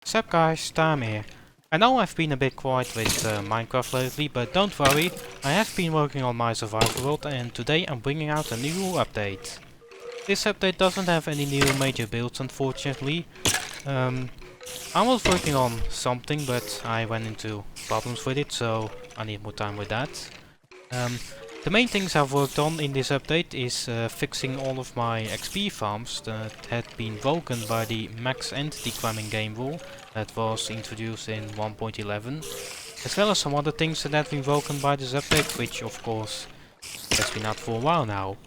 Sup guys, Tam here. I know I've been a bit quiet with Minecraft lately, but don't worry, I have been working on my survival world and today I'm bringing out a new update. This update doesn't have any new major builds unfortunately. I was working on something but I ran into problems with it, so I need more time with that. The main things I've worked on in this update is fixing all of my XP farms that had been broken by the max entity cramming game rule that was introduced in 1.11, as well as some other things that have been broken by this update, which of course has been out for a while now.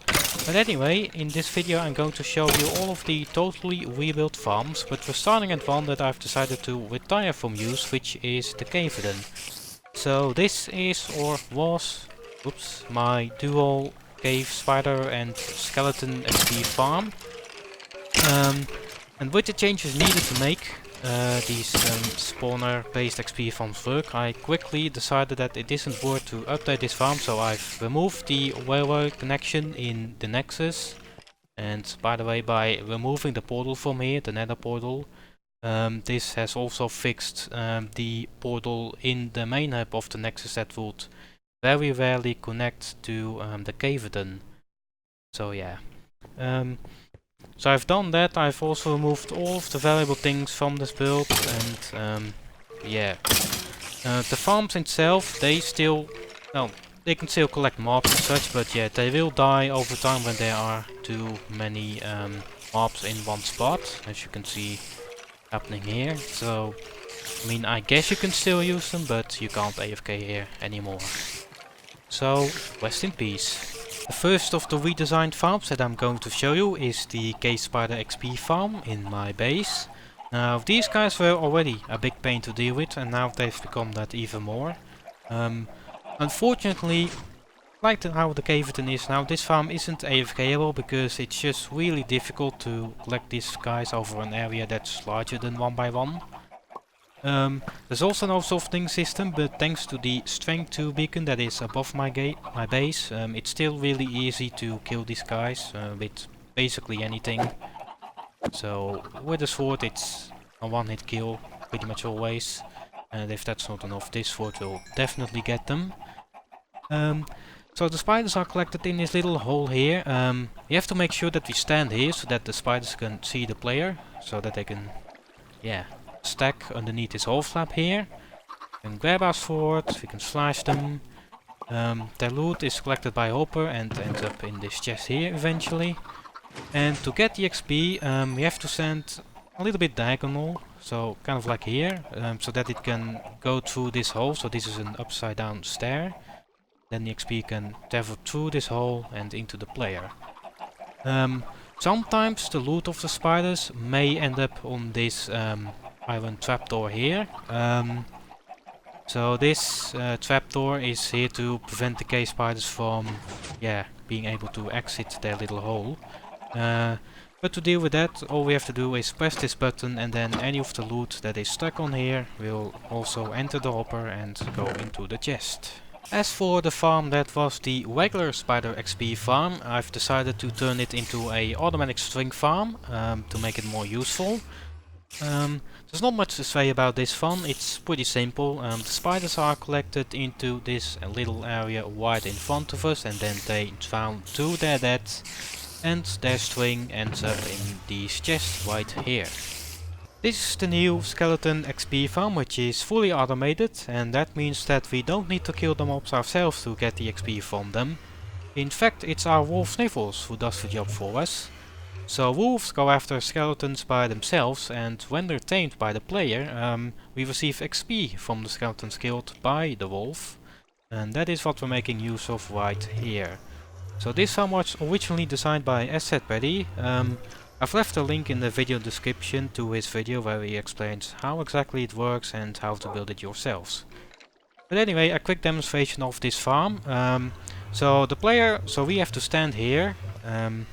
But anyway, in this video I'm going to show you all of the totally rebuilt farms, but we're starting at one that I've decided to retire from use, which is the Cavedon. So this is, or was, my dual cave spider and skeleton XP farm. And with the changes needed to make these spawner based XP farms work, I quickly decided that it isn't worth to update this farm, so I've removed the railway connection in the nexus. And by the way, by removing the portal from here, the nether portal, this has also fixed the portal in the main hub of the nexus that would very rarely connect to the Cavedon. So yeah. So I've done that. I've also removed all of the valuable things from this build, and yeah. The farms itself, they still, well, they can still collect mobs and such, but yeah, they will die over time when there are too many mobs in one spot, as you can see happening here. So, I mean, I guess you can still use them, but you can't AFK here anymore. So, rest in peace. The first of the redesigned farms that I'm going to show you is the Cave Spider XP farm in my base. Now, these guys were already a big pain to deal with, and now they've become that even more. Unfortunately, like how the Cavedon is now, this farm isn't AFKable because it's just really difficult to collect these guys over an area that's larger than 1 by 1. There's also no softening system, but thanks to the strength 2 beacon that is above my base, it's still really easy to kill these guys with basically anything. So with the sword it's a one-hit kill pretty much always, and if that's not enough, this sword will definitely get them. So the spiders are collected in this little hole here. You have to make sure that we stand here so that the spiders can see the player, so that they can, yeah, stack underneath this hole flap here. We can grab our swords, we can slash them. Their loot is collected by Hopper and ends up in this chest here eventually. And to get the XP, we have to stand a little bit diagonal, so kind of like here, so that it can go through this hole. So this is an upside down stair. Then the XP can travel through this hole and into the player. Sometimes the loot of the spiders may end up on this iron trapdoor here. So this trapdoor is here to prevent the cave spiders from, yeah, being able to exit their little hole. But to deal with that, all we have to do is press this button, and then any of the loot that is stuck on here will also enter the hopper and go into the chest. As for the farm that was the regular spider XP farm, I've decided to turn it into a automatic string farm to make it more useful. There's not much to say about this farm, it's pretty simple. The spiders are collected into this little area right in front of us, and then they drown to their death, and their string ends up in these chests right here. This is the new skeleton XP farm, which is fully automated, and that means that we don't need to kill the mobs ourselves to get the XP from them. In fact, it's our wolf sniffles who does the job for us. So wolves go after skeletons by themselves, and when they're tamed by the player, we receive XP from the skeletons killed by the wolf. And that is what we're making use of right here. So this farm was originally designed by SZPaddy. I've left a link in the video description to his video where he explains how exactly it works and how to build it yourselves. But anyway, a quick demonstration of this farm. So we have to stand here, and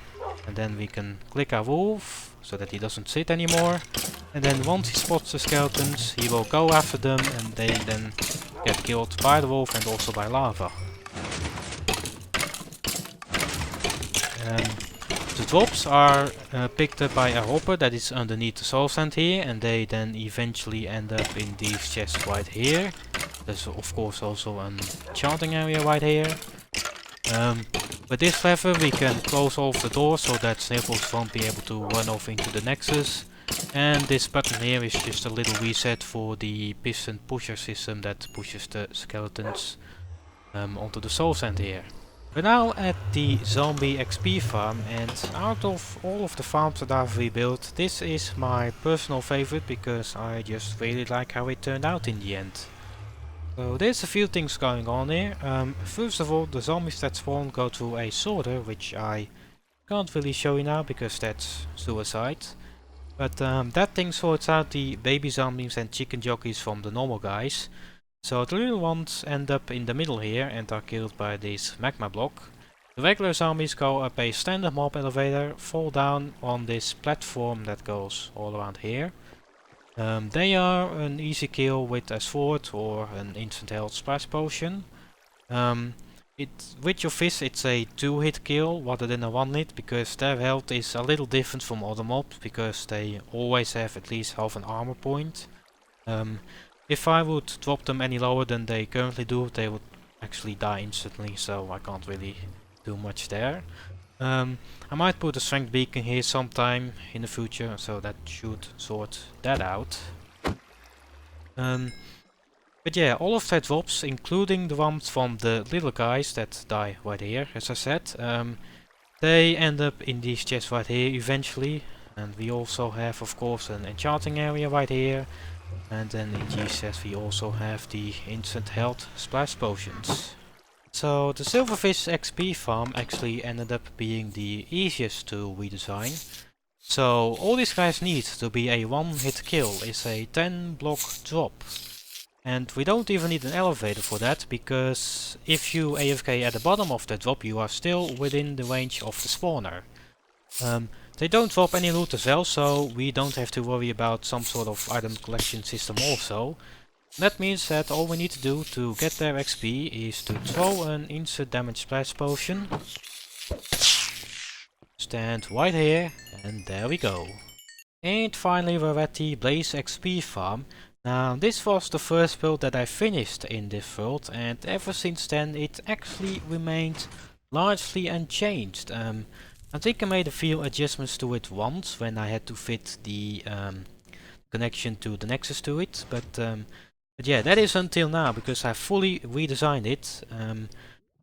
then we can click our wolf so that he doesn't sit anymore. And then once he spots the skeletons, he will go after them, and they then get killed by the wolf and also by lava. The drops are picked up by a hopper that is underneath the soul sand here, and they then eventually end up in these chests right here. There's of course also an enchanting area right here. With this lever we can close off the door so that Sniffles won't be able to run off into the Nexus. And this button here is just a little reset for the piston pusher system that pushes the skeletons onto the soul sand here. We're now at the zombie XP farm, and out of all of the farms that I've rebuilt, this is my personal favorite because I just really like how it turned out in the end. So there's a few things going on here. First of all, the zombies that spawn go through a sorter, which I can't really show you now because that's suicide. But that thing sorts out the baby zombies and chicken jockeys from the normal guys. So the little ones end up in the middle here and are killed by this magma block. The regular zombies go up a standard mob elevator, fall down on this platform that goes all around here. They are an easy kill with a sword or an instant health splash potion. With your fist it's a 2-hit kill rather than a 1-hit, because their health is a little different from other mobs because they always have at least half an armor point. If I would drop them any lower than they currently do, they would actually die instantly, so I can't really do much there. I might put a strength beacon here sometime in the future, so that should sort that out. But yeah, all of their drops, including the ones from the little guys that die right here, as I said, they end up in these chests right here eventually. And we also have, of course, an enchanting area right here. And then in these chests we also have the instant health splash potions. So the Silverfish XP farm actually ended up being the easiest to redesign. So all these guys need to be a 1-hit kill is a 10-block drop. And we don't even need an elevator for that, because if you AFK at the bottom of the drop you are still within the range of the spawner. They don't drop any loot as well, so we don't have to worry about some sort of item collection system also. That means that all we need to do to get their XP is to throw an instant damage splash potion, stand right here, and there we go. And finally we're at the Blaze XP farm. Now this was the first build that I finished in this world, and ever since then it actually remained largely unchanged. I think I made a few adjustments to it once when I had to fit the connection to the Nexus to it, but yeah, that is until now because I fully redesigned it.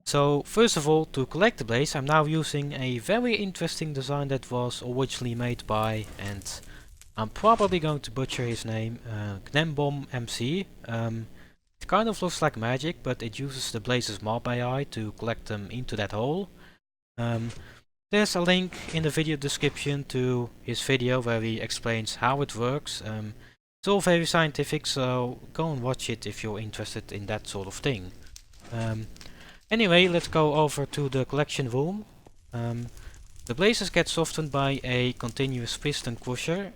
So first of all, to collect the blaze I'm now using a very interesting design that was originally made by, and I'm probably going to butcher his name, Gnembom MC. It kind of looks like magic, but it uses the blazes mob AI to collect them into that hole. There's a link in the video description to his video where he explains how it works. It's all very scientific, so go and watch it if you're interested in that sort of thing. Anyway, let's go over to the collection room. The blazes get softened by a continuous piston crusher,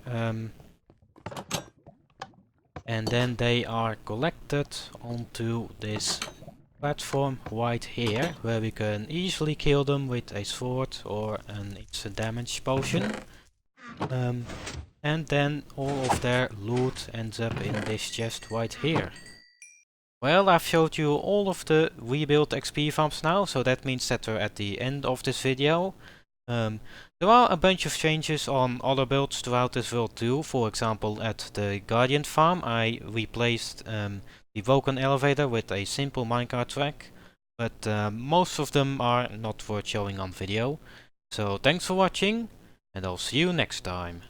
and then they are collected onto this platform right here, where we can easily kill them with a sword or an instant damage potion. And then all of their loot ends up in this chest right here. Well, I've showed you all of the rebuilt XP farms now, so that means that we're at the end of this video. There are a bunch of changes on other builds throughout this world too. For example, at the Guardian farm I replaced the Vulcan elevator with a simple minecart track, but most of them are not worth showing on video. So thanks for watching, and I'll see you next time.